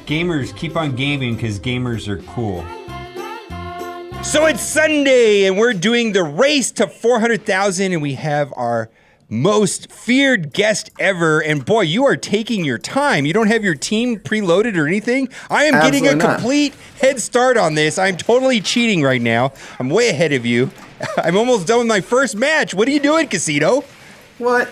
Gamers, keep on gaming because gamers are cool. So it's Sunday, and we're doing the race to 400,000, and we have our most feared guest ever. And boy, you are taking your time. You don't have your team preloaded or anything. I am getting a complete head start on this. I'm totally cheating right now. I'm way ahead of you. I'm almost done with my first match. What are you doing, Khasino? What?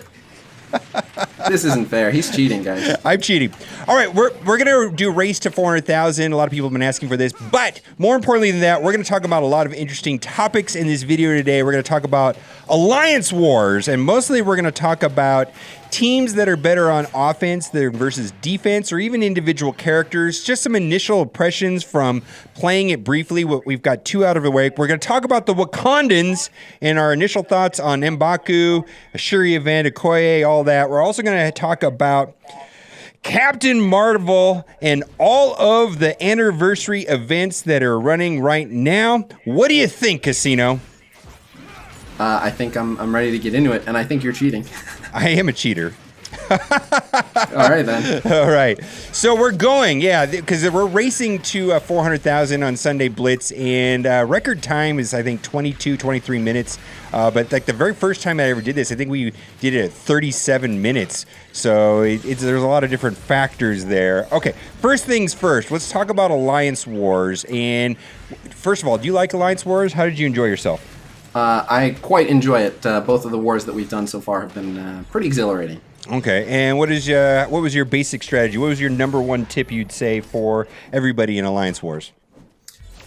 This isn't fair. He's cheating, guys. I'm cheating. All right, we're going to do race to 400,000. A lot of people have been asking for this. But more importantly than that, we're going to talk about a lot of interesting topics in this video today. We're going to talk about alliance wars. And mostly we're going to talk about teams that are better on offense versus defense, or even individual characters. Just some initial impressions from playing it briefly. We've got 2 out of the way. We're going to talk about the Wakandans and our initial thoughts on M'Baku, Shuri event, Okoye, all that. We're also going to talk about Captain Marvel and all of the anniversary events that are running right now. What do you think, Khasino? I think I'm ready to get into it, and I think you're cheating. I am a cheater. All right, then. All right. So we're going, because we're racing to 400,000 on Sunday Blitz, and record time is, I think, 22, 23 minutes. But like the very first time I ever did this, I think we did it at 37 minutes. So there's a lot of different factors there. Okay, first things first, let's talk about Alliance Wars. And first of all, do you like Alliance Wars? How did you enjoy yourself? I quite enjoy it. Both of the wars that we've done so far have been pretty exhilarating. Okay, and what was your basic strategy? What was your number one tip you'd say for everybody in Alliance Wars?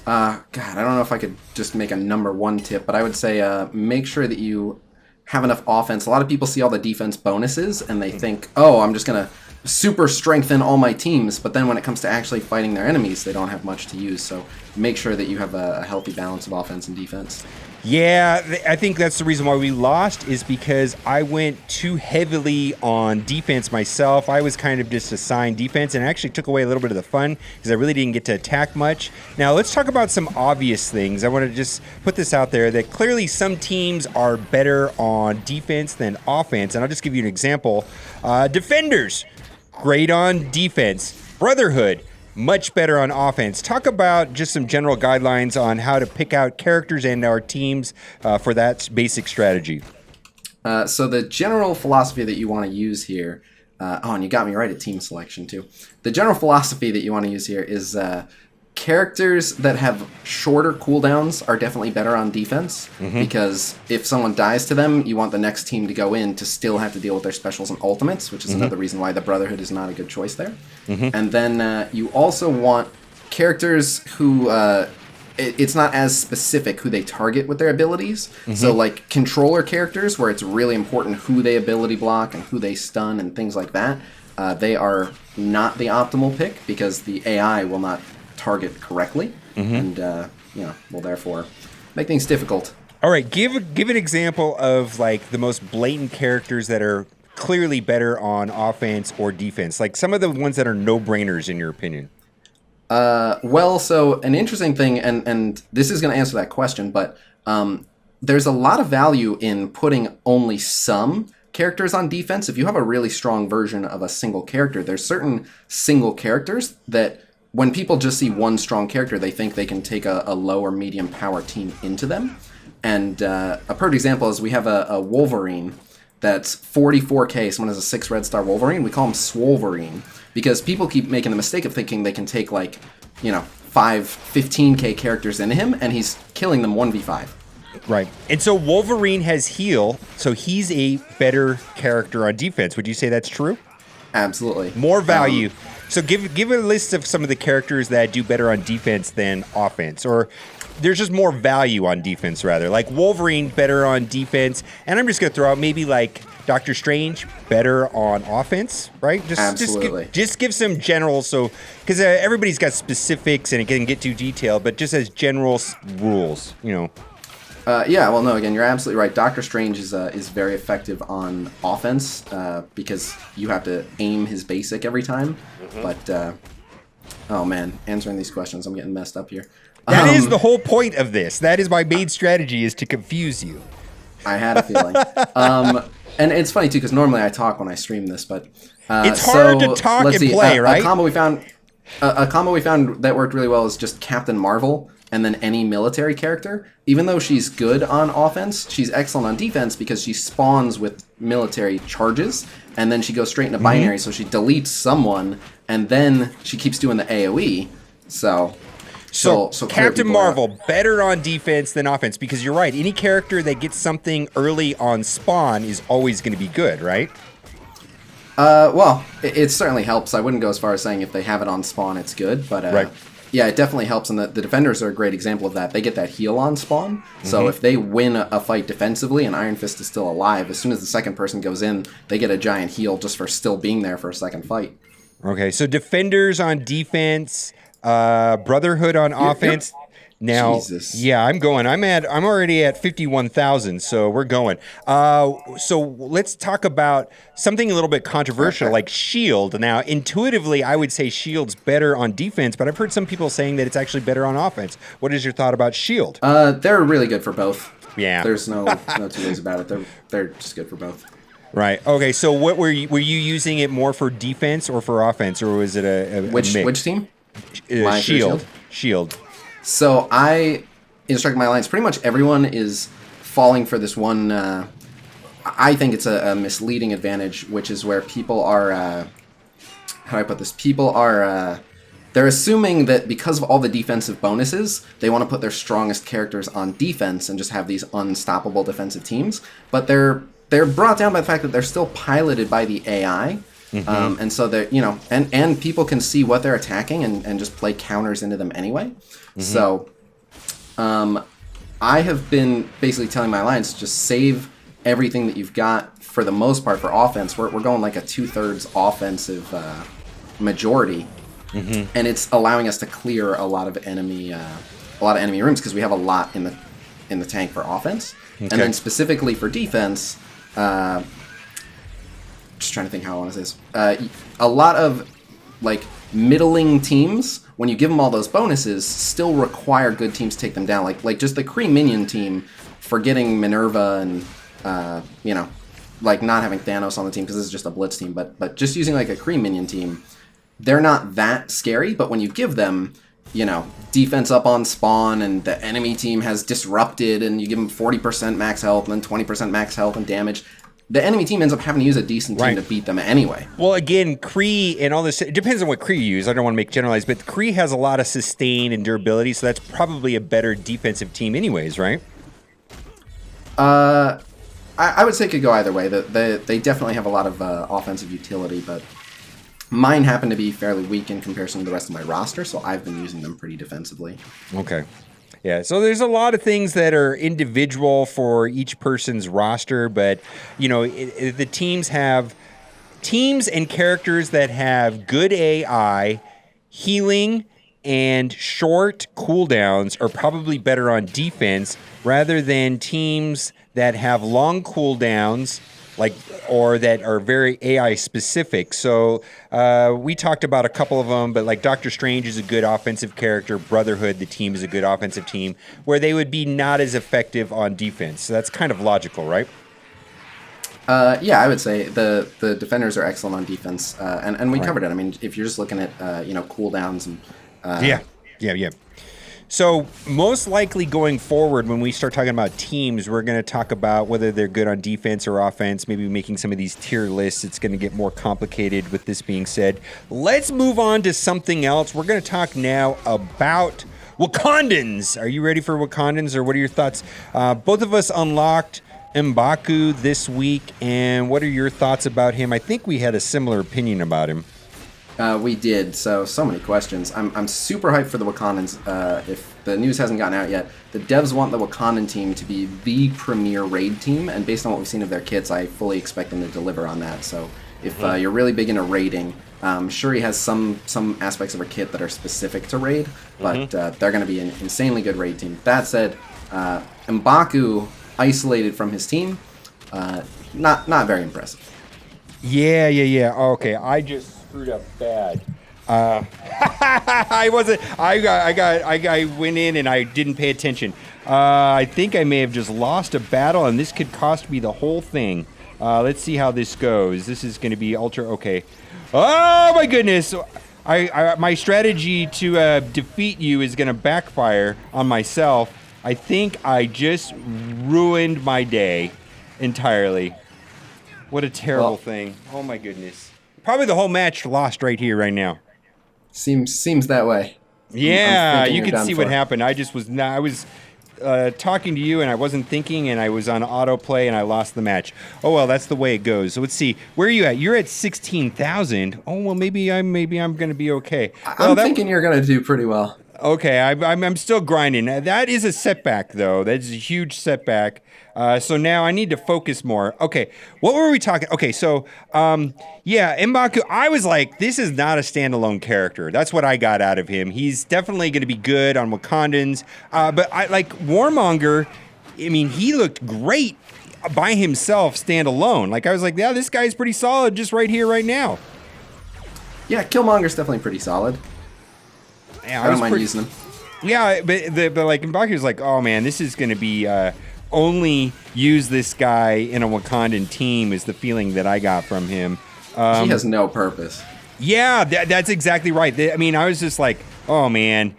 God, I don't know if I could just make a number one tip, but I would say make sure that you have enough offense. A lot of people see all the defense bonuses, and they think, oh, I'm just going to super strengthen all my teams, but then when it comes to actually fighting their enemies, they don't have much to use. So make sure that you have a healthy balance of offense and defense. Yeah, I think that's the reason why we lost, is because I went too heavily on defense myself. I was kind of just assigned defense, and it actually took away a little bit of the fun because I really didn't get to attack much. Now, let's talk about some obvious things. I want to just put this out there that clearly some teams are better on defense than offense, and I'll just give you an example. Defenders, great on defense. Brotherhood, much better on offense. Talk about just some general guidelines on how to pick out characters and our teams for that basic strategy. So the general philosophy that you want to use here, and you got me right at team selection too. The general philosophy that you want to use here is characters that have shorter cooldowns are definitely better on defense, because if someone dies to them, you want the next team to go in to still have to deal with their specials and ultimates, which is another reason why the Brotherhood is not a good choice there. And then you also want characters who it's not as specific who they target with their abilities. So like controller characters, where it's really important who they ability block and who they stun and things like that, they are not the optimal pick because the AI will not target correctly, and will therefore make things difficult. All right, give an example of like the most blatant characters that are clearly better on offense or defense, like some of the ones that are no-brainers in your opinion. Well, so an interesting thing, and this is going to answer that question, but there's a lot of value in putting only some characters on defense. If you have a really strong version of a single character, there's certain single characters that when people just see one strong character, they think they can take a low or medium power team into them. And a perfect example is we have a Wolverine that's 44k. Someone has a 6 red star Wolverine. We call him Swolverine because people keep making the mistake of thinking they can take 5 15k characters into him, and he's killing them 1v5. Right. And so Wolverine has heal, so he's a better character on defense. Would you say that's true? Absolutely. More value. So give a list of some of the characters that do better on defense than offense, or there's just more value on defense rather. Like Wolverine better on defense, and I'm just gonna throw out maybe like Doctor Strange better on offense, right? Absolutely. Just give some general, so because everybody's got specifics and it can get too detailed, but just as general rules, Well, no, again, you're absolutely right. Doctor Strange is very effective on offense because you have to aim his basic every time. But, oh man, answering these questions, I'm getting messed up here. That is the whole point of this. That is my main strategy, is to confuse you. I had a feeling. And it's funny, too, because normally I talk when I stream this, but... it's hard to talk and play, right? A combo we found... A combo we found that worked really well is just Captain Marvel and then any military character. Even though she's good on offense, she's excellent on defense because she spawns with military charges, and then she goes straight into binary, so she deletes someone, and then she keeps doing the AoE. So Captain Marvel, better on defense than offense, because you're right. Any character that gets something early on spawn is always going to be good, right? Well, it certainly helps. I wouldn't go as far as saying if they have it on spawn, it's good, but right. Yeah, it definitely helps, and the defenders are a great example of that. They get that heal on spawn, so if they win a fight defensively and Iron Fist is still alive, as soon as the second person goes in, they get a giant heal just for still being there for a second fight. Okay, so defenders on defense, Brotherhood on offense. Now, Jesus. yeah, I'm already at 51,000, so we're going. So let's talk about something a little bit controversial, like Shield. Now, intuitively, I would say Shield's better on defense, but I've heard some people saying that it's actually better on offense. What is your thought about Shield? They're really good for both. Yeah. There's no two ways about it. They're just good for both. Right. Okay. So, what were you using it more for defense or for offense, or was it a which team? Shield. So I instructed my alliance. Pretty much everyone is falling for this one. I think it's a misleading advantage, which is where people are. How do I put this? People are. They're assuming that because of all the defensive bonuses, they want to put their strongest characters on defense and just have these unstoppable defensive teams. But they're brought down by the fact that they're still piloted by the AI. And so they're, and people can see what they're attacking and just play counters into them anyway. So I have been basically telling my alliance, just save everything that you've got for the most part for offense. We're going like a 2/3 offensive majority, and it's allowing us to clear a lot of enemy rooms because we have a lot in the tank for offense, and then specifically for defense. Just trying to think how I want to say this. A lot of like middling teams, when you give them all those bonuses, still require good teams to take them down. Like just the Kree minion team, forgetting Minerva and like not having Thanos on the team because this is just a Blitz team, but just using like a Kree minion team, they're not that scary. But when you give them, defense up on spawn and the enemy team has disrupted, and you give them 40% max health and then 20% max health and damage. The enemy team ends up having to use a decent team to beat them anyway. Well, again, Kree and all this, it depends on what Kree you use. I don't want to make generalized, but Kree has a lot of sustain and durability, so that's probably a better defensive team anyways, right? I would say it could go either way. They definitely have a lot of offensive utility, but mine happen to be fairly weak in comparison to the rest of my roster, so I've been using them pretty defensively. Okay. Yeah, so there's a lot of things that are individual for each person's roster, but, the teams have teams and characters that have good AI, healing, and short cooldowns are probably better on defense rather than teams that have long cooldowns, or that are very AI specific. So we talked about a couple of them, but like Doctor Strange is a good offensive character. Brotherhood, the team, is a good offensive team, where they would be not as effective on defense. So that's kind of logical, right? Yeah, I would say the defenders are excellent on defense, and we covered it. I mean, if you're just looking at cooldowns and yeah. So most likely going forward, when we start talking about teams, we're going to talk about whether they're good on defense or offense, maybe making some of these tier lists. It's going to get more complicated with this being said. Let's move on to something else. We're going to talk now about Wakandans. Are you ready for Wakandans, or what are your thoughts? Both of us unlocked M'Baku this week, and what are your thoughts about him? I think we had a similar opinion about him. We did, so many questions. I'm super hyped for the Wakandans. If the news hasn't gotten out yet, the devs want the Wakandan team to be the premier raid team, and based on what we've seen of their kits, I fully expect them to deliver on that. So if you're really big into raiding, Shuri has some aspects of her kit that are specific to raid, but they're going to be an insanely good raid team. That said, M'Baku isolated from his team, not very impressive. Yeah. Okay, I just screwed up bad. I went in and I didn't pay attention. I think I may have just lost a battle, and this could cost me the whole thing. Let's see how this goes. This is going to be ultra okay. Oh my goodness! my strategy to defeat you is going to backfire on myself. I think I just ruined my day entirely. What a terrible thing. Oh my goodness. Probably the whole match lost right here, right now. Seems that way. Yeah, I'm you you're can done see for. what happened. I was talking to you and I wasn't thinking and I was on autoplay and I lost the match. Oh well, that's the way it goes. So let's see. Where are you at? You're at 16,000. Oh well, maybe I'm going to be okay. Well, I'm thinking you're going to do pretty well. Okay, I'm still grinding. That is a setback, though. That is a huge setback. So now I need to focus more. Okay, what were we talking? Okay, so yeah, M'Baku. I was like, this is not a standalone character. That's what I got out of him. He's definitely going to be good on Wakandans. But I like Warmonger. I mean, he looked great by himself, standalone. Like I was like, yeah, this guy's pretty solid, just right here, right now. Yeah, Killmonger's definitely pretty solid. Yeah, I don't mind using him. Yeah, but like M'Baku's like, oh man, this is going to be only use this guy in a Wakandan team is the feeling that I got from him. He has no purpose. Yeah, that's exactly right. I mean, I was just like, oh man.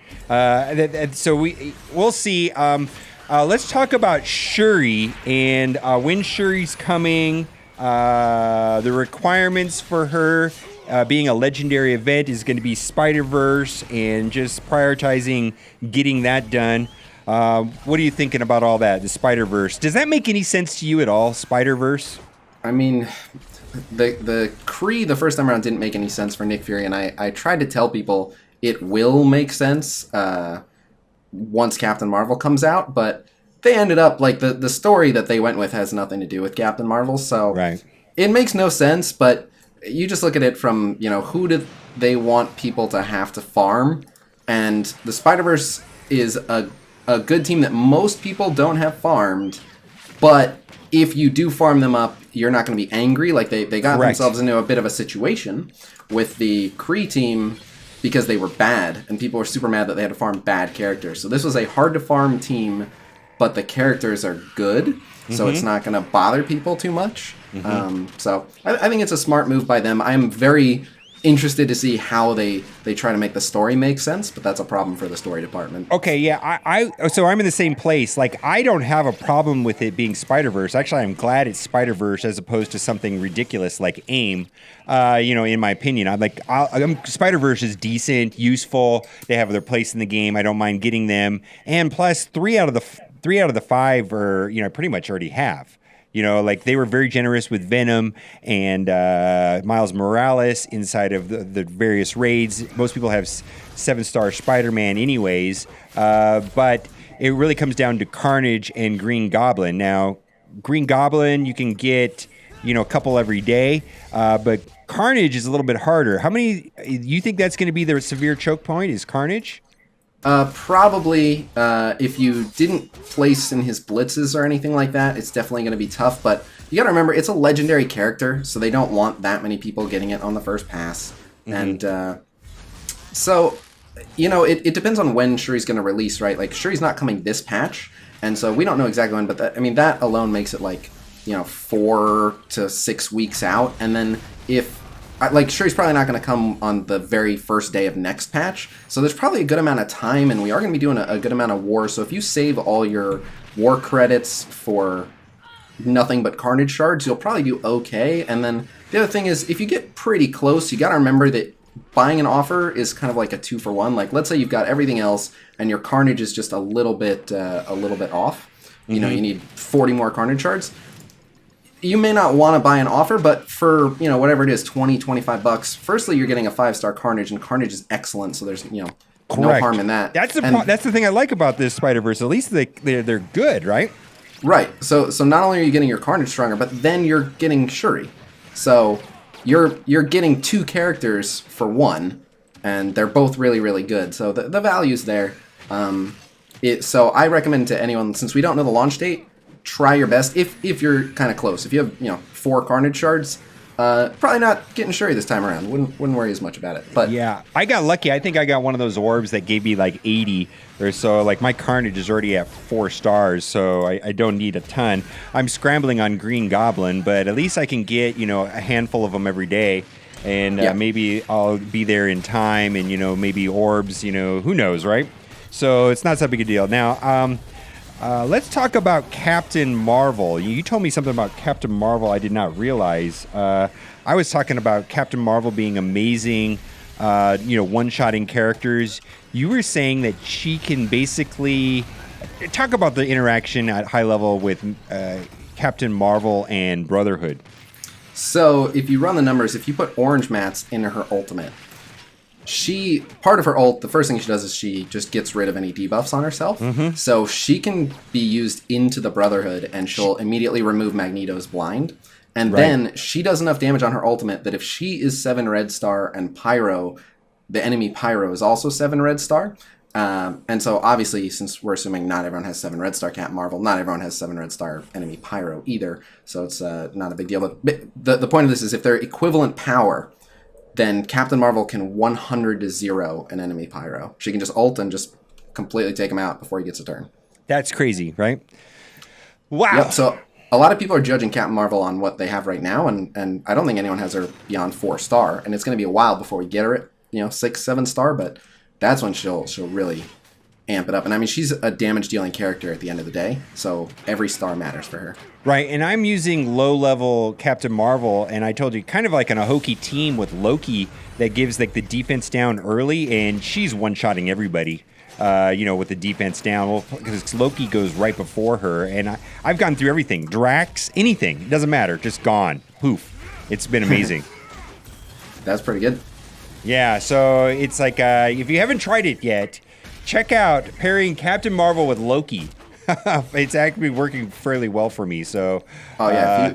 So we'll see. Let's talk about Shuri and when Shuri's coming. The requirements for her. Being a legendary event is going to be Spider-Verse and just prioritizing getting that done. What are you thinking about all that, the Spider-Verse? Does that make any sense to you at all, Spider-Verse? I mean, the Kree the first time around didn't make any sense for Nick Fury, and I tried to tell people it will make sense once Captain Marvel comes out, but they ended up, like, the story that they went with has nothing to do with Captain Marvel, so right. It makes no sense, but you just look at it from, who do they want people to have to farm? And the Spider-Verse is a good team that most people don't have farmed, but if you do farm them up, you're not going to be angry. Like, they got Correct. themselves into a bit of a situation with the Kree team because they were bad, and people were super mad that they had to farm bad characters. So this was a hard-to-farm team, but the characters are good, so it's not going to bother people too much. So I think it's a smart move by them. I'm very interested to see how they try to make the story make sense, but that's a problem for the story department. Okay, yeah, so I'm in the same place. Like, I don't have a problem with it being Spider-Verse. Actually, I'm glad it's Spider-Verse as opposed to something ridiculous like AIM. In my opinion, Spider-Verse is decent, useful. They have their place in the game. I don't mind getting them, and plus three out of the five are pretty much already have. Like they were very generous with Venom and Miles Morales inside of the various raids. Most people have 7-star Spider-Man anyways, but it really comes down to Carnage and Green Goblin. Now, Green Goblin, you can get, a couple every day, but Carnage is a little bit harder. How many, you think that's going to be the severe choke point, is Carnage? Probably, if you didn't place in his blitzes or anything like that, it's definitely going to be tough, but you gotta remember, it's a legendary character, so they don't want that many people getting it on the first pass. And, so, it depends on when Shuri's going to release, right? Like, Shuri's not coming this patch, and so we don't know exactly when, but that alone makes it, like, 4 to 6 weeks out, and then Shuri's probably not going to come on the very first day of next patch, so there's probably a good amount of time, and we are going to be doing a good amount of war, so if you save all your war credits for nothing but Carnage shards, you'll probably do okay, and then the other thing is, if you get pretty close, you got to remember that buying an offer is kind of like a 2-for-1. Like, let's say you've got everything else, and your Carnage is just a little bit off. You need 40 more Carnage shards. You may not want to buy an offer, but for, whatever it is, 20, 25 bucks, firstly, you're getting a 5-star Carnage, and Carnage is excellent, so there's, no harm in that. That's the thing I like about this Spider-Verse. At least they're good, right? Right. So not only are you getting your Carnage stronger, but then you're getting Shuri. So you're getting 2 characters for 1, and they're both really, really good. So the value's there. So I recommend to anyone, since we don't know the launch date, try your best if you're kind of close. If you have 4 Carnage shards, probably not getting Shuri this time around. Wouldn't worry as much about it. But yeah, I got lucky. I think I got one of those orbs that gave me like 80 or so. Like my Carnage is already at 4 stars, so I don't need a ton. I'm scrambling on Green Goblin, but at least I can get a handful of them every day. and Yeah. maybe I'll be there in time, and maybe orbs, who knows, right? So it's not such a big a deal. Now, let's talk about Captain Marvel. You told me something about Captain Marvel I did not realize. I was talking about Captain Marvel being amazing, one-shotting characters. You were saying that she can basically talk about the interaction at high level with Captain Marvel and Brotherhood. So if you run the numbers, if you put orange mats into her ultimate, part of her ult, the first thing she does is she just gets rid of any debuffs on herself. So she can be used into the Brotherhood, and she'll immediately remove Magneto's blind. And then she does enough damage on her ultimate that if she is 7 red star and Pyro, the enemy Pyro is also 7 red star. And so obviously, since we're assuming not everyone has 7 red star Captain Marvel, not everyone has 7 red star enemy Pyro either. So it's not a big deal. But the point of this is if they're equivalent power, then Captain Marvel can 100 to 0 an enemy Pyro. She can just ult and just completely take him out before he gets a turn. That's crazy, right? Wow. Yep, so a lot of people are judging Captain Marvel on what they have right now, and I don't think anyone has her beyond 4 star. And it's going to be a while before we get her at 6, 7 star, but that's when she'll really amp it up. And I mean, she's a damage dealing character at the end of the day, so every star matters for her. Right, and I'm using low-level Captain Marvel, and I told you, kind of like on a hokey team with Loki that gives like the defense down early, and she's one-shotting everybody, with the defense down. Well, because Loki goes right before her, and I've gone through everything. Drax, anything, it doesn't matter, just gone. Poof. It's been amazing. That's pretty good. Yeah, so it's like, if you haven't tried it yet, check out pairing Captain Marvel with Loki. It's actually working fairly well for me. So, oh yeah,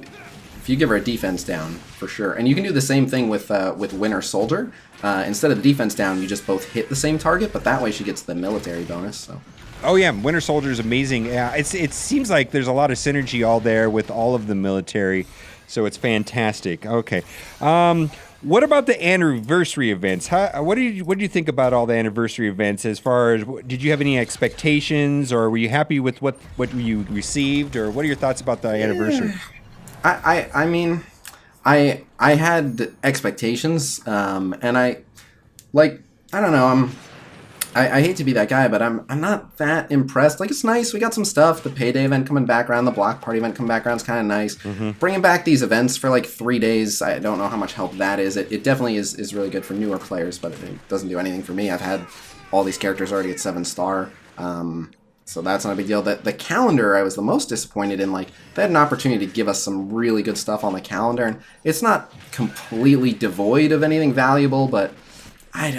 if you give her a defense down for sure, and you can do the same thing with Winter Soldier. Instead of the defense down, you just both hit the same target, but that way she gets the military bonus. So. Oh yeah, Winter Soldier is amazing. Yeah, it seems like there's a lot of synergy all there with all of the military, so it's fantastic. Okay. What about the anniversary events? What do you think about all the anniversary events? As far as, did you have any expectations, or were you happy with what you received, or what are your thoughts about the anniversary? I mean, I had expectations, and I don't know. I hate to be that guy, but I'm not that impressed. Like, it's nice. We got some stuff. The payday event coming back around, the block party event coming back around is kind of nice. Bringing back these events for like 3 days, I don't know how much help that is. It definitely is really good for newer players, but it doesn't do anything for me. I've had all these characters already at 7 star, so that's not a big deal. The calendar, I was the most disappointed in. Like, they had an opportunity to give us some really good stuff on the calendar, and it's not completely devoid of anything valuable, but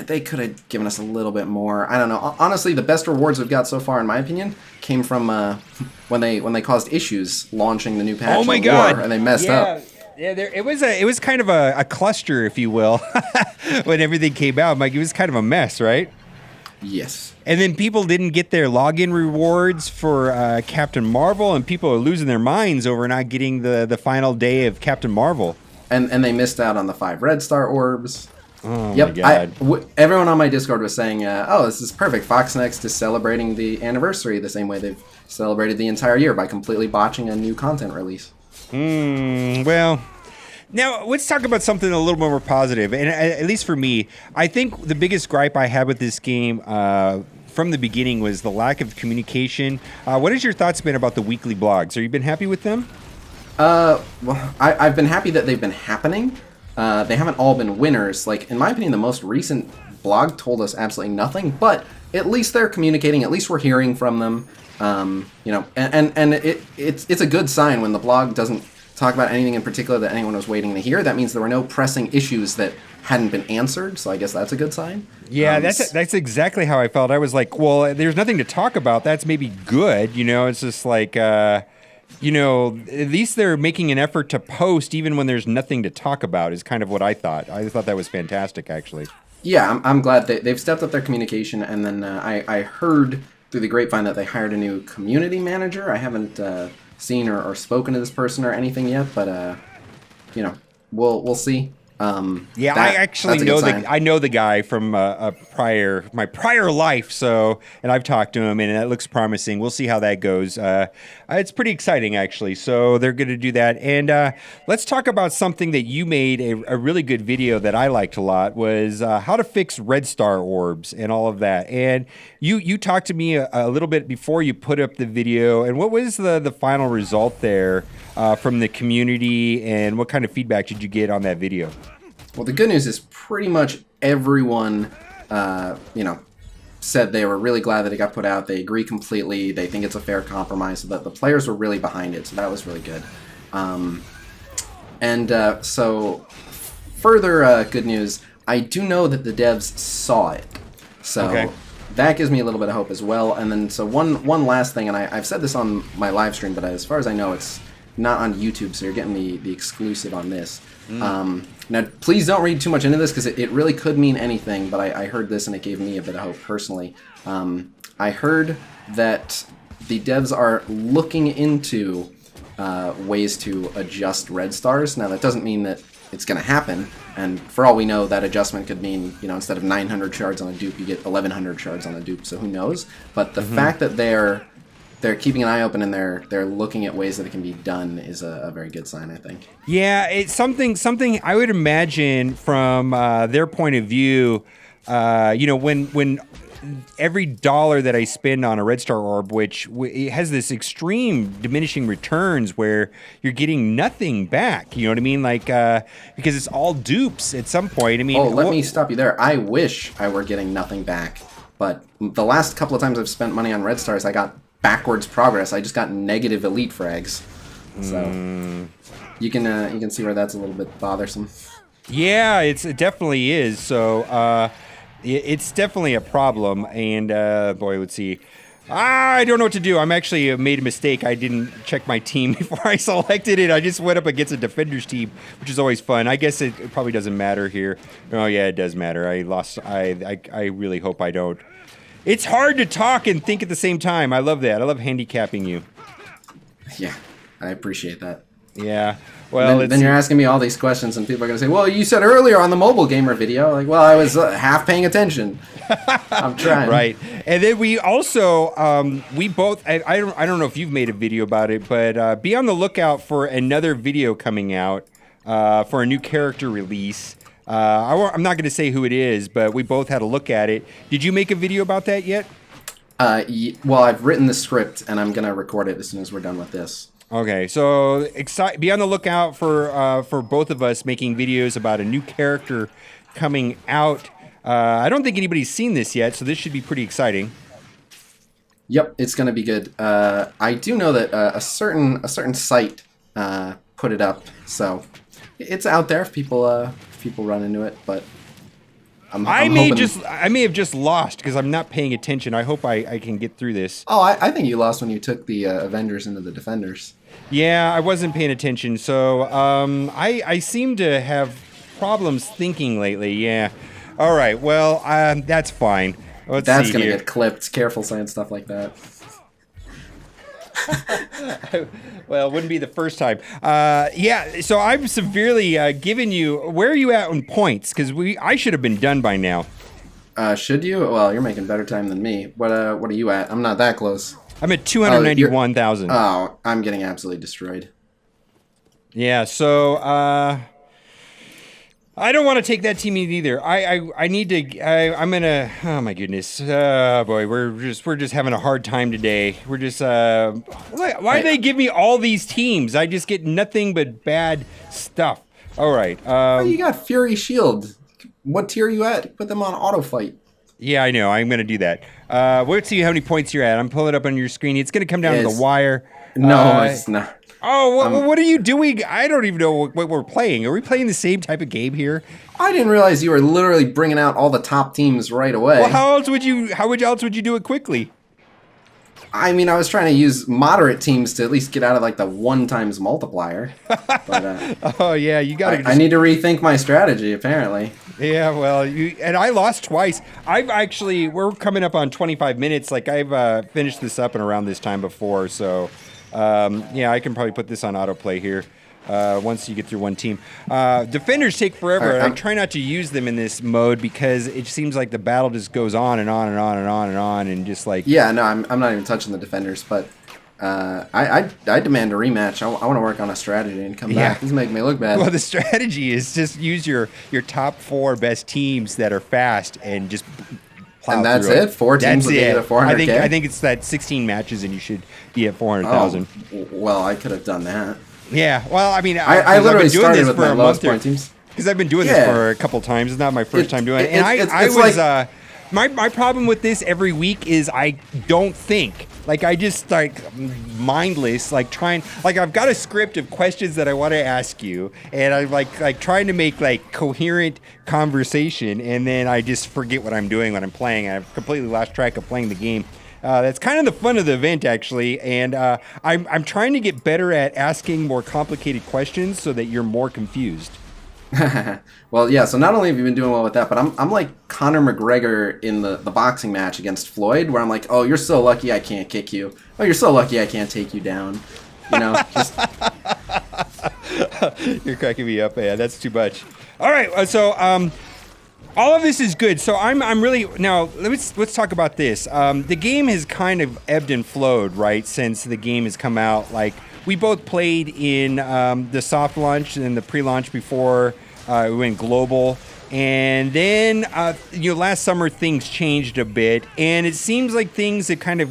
they could have given us a little bit more. I don't know. Honestly, the best rewards we've got so far, in my opinion, came from when they caused issues launching the new patch. Oh my God! And they messed up. Yeah, it was kind of a cluster, if you will, when everything came out. Like, it was kind of a mess, right? Yes. And then people didn't get their login rewards for Captain Marvel, and people are losing their minds over not getting the final day of Captain Marvel. And they missed out on the 5 red star orbs. Oh yep, my God. Everyone on my Discord was saying, oh, this is perfect. Fox Next is celebrating the anniversary the same way they've celebrated the entire year by completely botching a new content release. Well, now let's talk about something a little more positive. And at least for me, I think the biggest gripe I had with this game from the beginning was the lack of communication. What has your thoughts been about the weekly blogs? Have you been happy with them? Well, I've been happy that they've been happening. They haven't all been winners. Like, in my opinion, the most recent blog told us absolutely nothing, but at least they're communicating. At least we're hearing from them. And it's a good sign when the blog doesn't talk about anything in particular that anyone was waiting to hear. That means there were no pressing issues that hadn't been answered, so I guess that's a good sign. Yeah, that's exactly how I felt. I was like, well, there's nothing to talk about. That's maybe good, It's just like... at least they're making an effort to post even when there's nothing to talk about is kind of what I thought. I thought that was fantastic, actually. Yeah, I'm glad they've stepped up their communication, and then I heard through the grapevine that they hired a new community manager. I haven't seen or spoken to this person or anything yet, but, we'll see. Yeah, I actually that's a know good sign. I know the guy from my prior life, so and I've talked to him, and that looks promising. We'll see how that goes. It's pretty exciting, actually. So they're going to do that, and let's talk about something that you made a really good video that I liked a lot was how to fix red star orbs and all of that. And you talked to me a little bit before you put up the video, and what was the final result there from the community, and what kind of feedback did you get on that video? Well, the good news is pretty much everyone, said they were really glad that it got put out. They agree completely. They think it's a fair compromise. So that the players were really behind it. So that was really good. So further good news, I do know that the devs saw it. So Okay. that gives me a little bit of hope as well. And then so one last thing, and I've said this on my live stream, but as far as I know, it's not on YouTube, so you're getting the exclusive on this. Now, please don't read too much into this because it really could mean anything, but I heard this and it gave me a bit of hope personally. I heard that the devs are looking into ways to adjust red stars. Now, that doesn't mean that it's going to happen, and for all we know, that adjustment could mean, instead of 900 shards on a dupe, you get 1100 shards on a dupe, so who knows? But the fact that they're keeping an eye open and they're looking at ways that it can be done is a very good sign, I think. Yeah, it's something I would imagine from their point of view. When every dollar that I spend on a red star orb, which it has this extreme diminishing returns where you're getting nothing back. You know what I mean? Like because it's all dupes at some point. I mean, Let me stop you there. I wish I were getting nothing back, but the last couple of times I've spent money on red stars, I got backwards progress. I just got negative elite frags, so you can see where that's a little bit bothersome. Yeah, it definitely is. So it's definitely a problem. And boy, let's see. I don't know what to do. I'm actually made a mistake. I didn't check my team before I selected it. I just went up against a defender's team, which is always fun. I guess it probably doesn't matter here. Oh yeah, it does matter. I lost. I really hope I don't. It's hard to talk and think at the same time. I love that. I love handicapping you. Yeah, I appreciate that. Yeah. Well, then you're asking me all these questions, and people are going to say, well, you said earlier on the mobile gamer video. Like, well, I was half paying attention. I'm trying. Right. And then we also, we both, I don't know if you've made a video about it, but be on the lookout for another video coming out for a new character release. I'm not going to say who it is, but we both had a look at it. Did you make a video about that yet? Well, I've written the script, and I'm going to record it as soon as we're done with this. Okay, so be on the lookout for both of us making videos about a new character coming out. I don't think anybody's seen this yet, so this should be pretty exciting. Yep, it's going to be good. I do know that a certain site put it up, so it's out there if people run into it. But I may have just lost because I'm not paying attention. I hope I can get through this. Oh, I think you lost when you took the Avengers into the Defenders. Yeah, I wasn't paying attention, so I seem to have problems thinking lately. Yeah. All right. Well, that's fine. That's gonna get clipped. Careful saying stuff like that. Well, it wouldn't be the first time. Yeah. So I'm severely giving you. Where are you at on points? Because I should have been done by now. Should you? Well, you're making better time than me. What are you at? I'm not that close. I'm at 291,000. Oh, I'm getting absolutely destroyed. Yeah. So I don't want to take that team either. I need to. I'm gonna. Oh my goodness. Boy, we're just having a hard time today. We're just. Why do they give me all these teams? I just get nothing but bad stuff. All right. You got Fury Shield. What tier are you at? Put them on auto fight. Yeah, I know. I'm gonna do that. Let's see how many points you're at. I'm pulling it up on your screen. It's gonna come down to the wire. No, it's not. Oh, what are you doing? I don't even know what we're playing. Are we playing the same type of game here? I didn't realize you were literally bringing out all the top teams right away. Well, how else would you do it quickly? I mean, I was trying to use moderate teams to at least get out of like the 1 times multiplier. But oh yeah, you got to. I need to rethink my strategy. Apparently. Yeah, well, and I lost twice. We're coming up on 25 minutes. Like I've finished this up and around this time before, so. Yeah, I can probably put this on autoplay here. once you get through one team. Defenders take forever. I try not to use them in this mode because it seems like the battle just goes on and on and on and on and on and just like... Yeah, no, I'm not even touching the defenders, but I demand a rematch. I want to work on a strategy and come back. This is making me look bad. Well, the strategy is just use your top 4 best teams that are fast and just... And that's it? 4 teams will get a 400K? I think it's that 16 matches and you should be at 400,000. Oh, well, I could have done that. Yeah, well, I mean, I literally started with my lowest point teams. Because I've been doing this for a couple times. It's not my first time doing it. And my problem with this every week is I don't think. Like, I just, like, mindless, like, I've got a script of questions that I want to ask you, and I'm, like trying to make, like, coherent conversation, and then I just forget what I'm doing when I'm playing. I've completely lost track of playing the game. That's kind of the fun of the event, actually, and I'm trying to get better at asking more complicated questions so that you're more confused. Well, yeah, so not only have you been doing well with that, but I'm like Conor McGregor in the boxing match against Floyd, where I'm like, oh, you're so lucky I can't kick you. Oh, you're so lucky I can't take you down. You know, just... You're cracking me up, man. That's too much. All right, so all of this is good. So I'm really... Now, let's talk about this. The game has kind of ebbed and flowed, right, since the game has come out. Like, we both played in the soft launch and the pre-launch before we went global. And then, last summer things changed a bit. And it seems like things have kind of,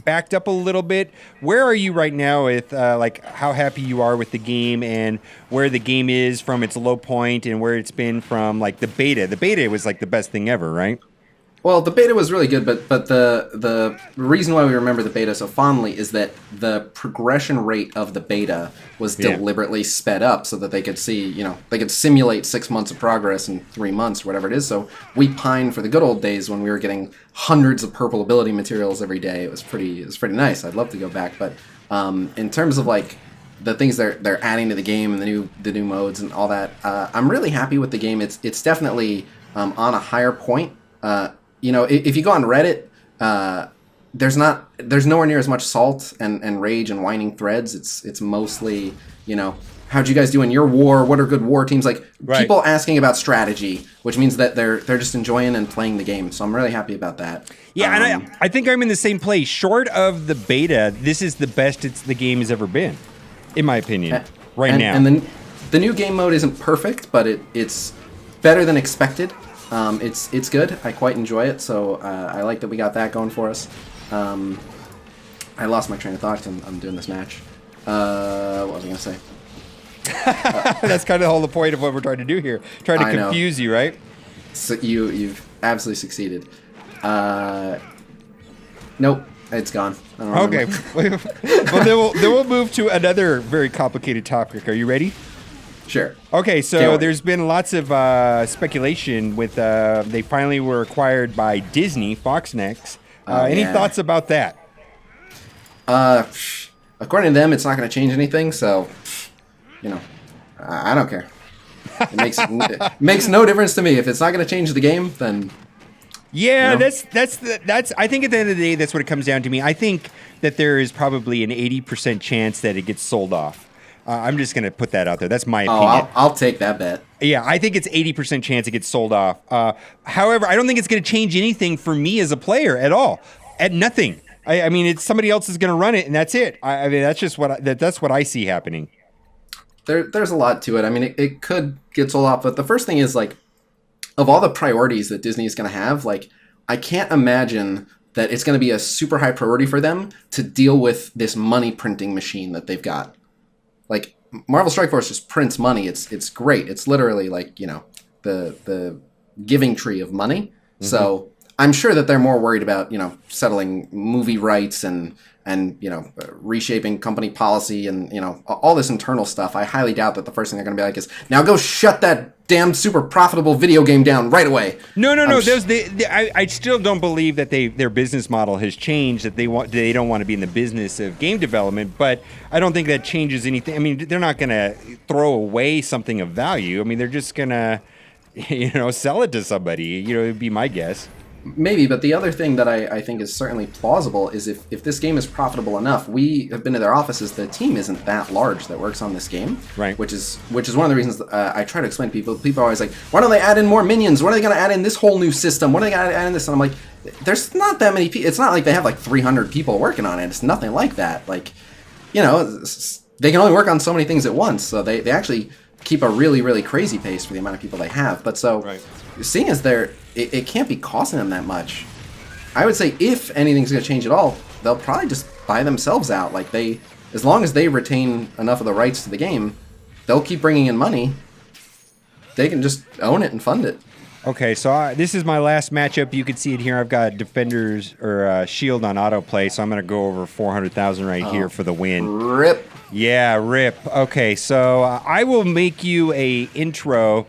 backed up a little bit. Where are you right now with, how happy you are with the game and where the game is from its low point and where it's been from, like, the beta? The beta was, like, the best thing ever, right? Well, the beta was really good, but the reason why we remember the beta so fondly is that the progression rate of the beta was deliberately sped up so that they could see, they could simulate 6 months of progress in 3 months, or whatever it is. So we pine for the good old days when we were getting hundreds of purple ability materials every day. It was pretty nice. I'd love to go back, but in terms of like the things they're adding to the game and the new modes and all that, I'm really happy with the game. It's definitely on a higher point. If you go on Reddit, there's nowhere near as much salt and rage and whining threads. It's mostly, how'd you guys do in your war? What are good war teams? Like, people asking about strategy, which means that they're just enjoying and playing the game. So I'm really happy about that. Yeah, and I think I'm in the same place. Short of the beta, this is the best the game has ever been, in my opinion, now. And the new game mode isn't perfect, but it's better than expected. It's good. I quite enjoy it, so I like that we got that going for us. I lost my train of thought because I'm doing this match. What was I going to say? That's kind of the whole point of what we're trying to do here. Trying to confuse you, right? So you've absolutely succeeded. Nope, it's gone. I don't remember. Okay. Well, then we'll move to another very complicated topic. Are you ready? Sure. Okay, so there's been lots of speculation with they finally were acquired by Disney, Fox next. Any thoughts about that? According to them, it's not going to change anything, so, I don't care. It makes no difference to me. If it's not going to change the game, then... Yeah, that's. I think at the end of the day, that's what it comes down to me. I think that there is probably an 80% chance that it gets sold off. I'm just going to put that out there. That's my opinion. I'll take that bet. Yeah, I think it's 80% chance it gets sold off. However, I don't think it's going to change anything for me as a player at all. At nothing. I mean, it's somebody else is going to run it, and that's it. I mean, that's just that's what I see happening. There's a lot to it. I mean, it could get sold off, but the first thing is, like, of all the priorities that Disney is going to have, like, I can't imagine that it's going to be a super high priority for them to deal with this money printing machine that they've got. Like, Marvel Strike Force just prints money. It's great. It's literally like, the giving tree of money. Mm-hmm. So I'm sure that they're more worried about, settling movie rights and reshaping company policy and, all this internal stuff. I highly doubt that the first thing they're going to be like is, now go shut that damn super profitable video game down right away. No. I still don't believe that their business model has changed, that they don't want to be in the business of game development, but I don't think that changes anything. I mean, they're not going to throw away something of value. I mean, they're just going to, sell it to somebody, it'd be my guess. Maybe, but the other thing that I think is certainly plausible is if this game is profitable enough, we have been to their offices, the team isn't that large that works on this game. Right. Which is one of the reasons I try to explain to people. People are always like, why don't they add in more minions? When are they going to add in this whole new system? When are they going to add in this? And I'm like, there's not that many people. It's not like they have like 300 people working on it. It's nothing like that. Like, you know, they can only work on so many things at once. So they actually keep a really, really crazy pace for the amount of people they have. But so seeing as it can't be costing them that much, I would say if anything's going to change at all, they'll probably just buy themselves out. Like as long as they retain enough of the rights to the game, they'll keep bringing in money. They can just own it and fund it. Okay, so this is my last matchup. You can see it here. I've got defenders or shield on autoplay, so I'm going to go over 400,000 right here for the win. Rip. Yeah, rip. Okay, so I will make you a intro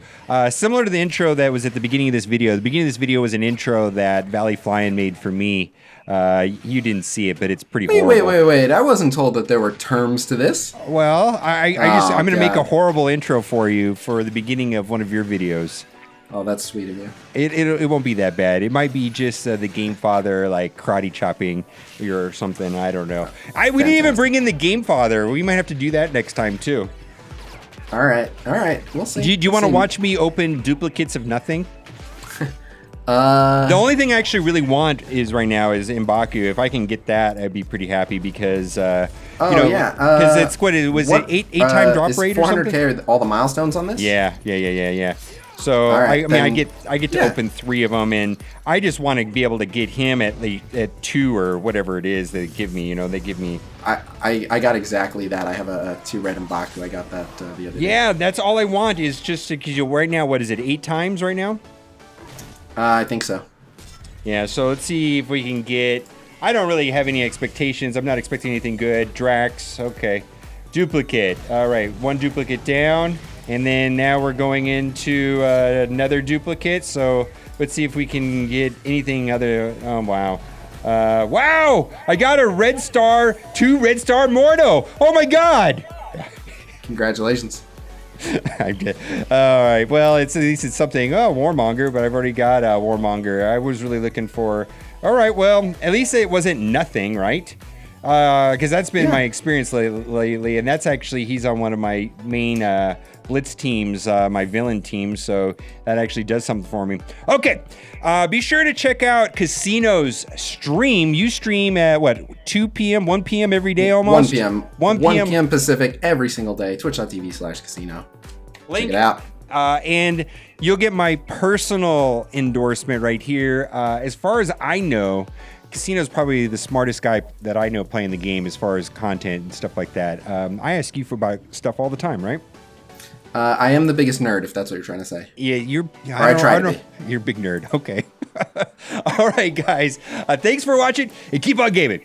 similar to the intro that was at the beginning of this video. The beginning of this video was an intro that Valley Flying made for me. You didn't see it, but it's pretty horrible. Wait. I wasn't told that there were terms to this. Well, I'm going to make a horrible intro for you for the beginning of one of your videos. Oh, that's sweet of you. It won't be that bad. It might be just the Game Father like karate chopping or something. I don't know. We didn't even bring in the Game Father. We might have to do that next time too. All right. We'll see. Do you want to watch me open duplicates of nothing? The only thing I actually really want right now is M'Baku. If I can get that, I'd be pretty happy because because it's what it was. It eight time drop rate or something. 400K all the milestones on this? Yeah. So right, I get to open 3 of them, and I just want to be able to get him at 2 or whatever it is they give me. You know, they give me. I got exactly that. I have a 2 red M'Baku. I got that the other day. Yeah, that's all I want is just because right now, what is it? 8 times right now? I think so. Yeah. So let's see if we can get. I don't really have any expectations. I'm not expecting anything good. Drax. Okay. Duplicate. All right. 1 duplicate down. And then now we're going into another duplicate. So let's see if we can get anything other. Oh, wow. Wow! I got a red star, 2 red star Mordo. Oh, my God. Congratulations. I did. All right. Well, at least it's something. Oh, Warmonger, but I've already got Warmonger. I was really looking for. All right. Well, at least it wasn't nothing, right? Because that's been my experience lately, and that's actually he's on one of my main Blitz teams, my villain team, so that actually does something for me. Okay, be sure to check out Khasino's stream. You stream at what, 2 p.m., 1 p.m. every day almost? 1 p.m. 1 p.m. Pacific every single day. Twitch.tv/Khasino. Link. Check it out. And you'll get my personal endorsement right here. As far as I know, Khasino's probably the smartest guy that I know playing the game as far as content and stuff like that. I ask you for about stuff all the time, right? I am the biggest nerd, if that's what you're trying to say. Yeah, I try to be. You're a big nerd. Okay. All right, guys. Thanks for watching and keep on gaming.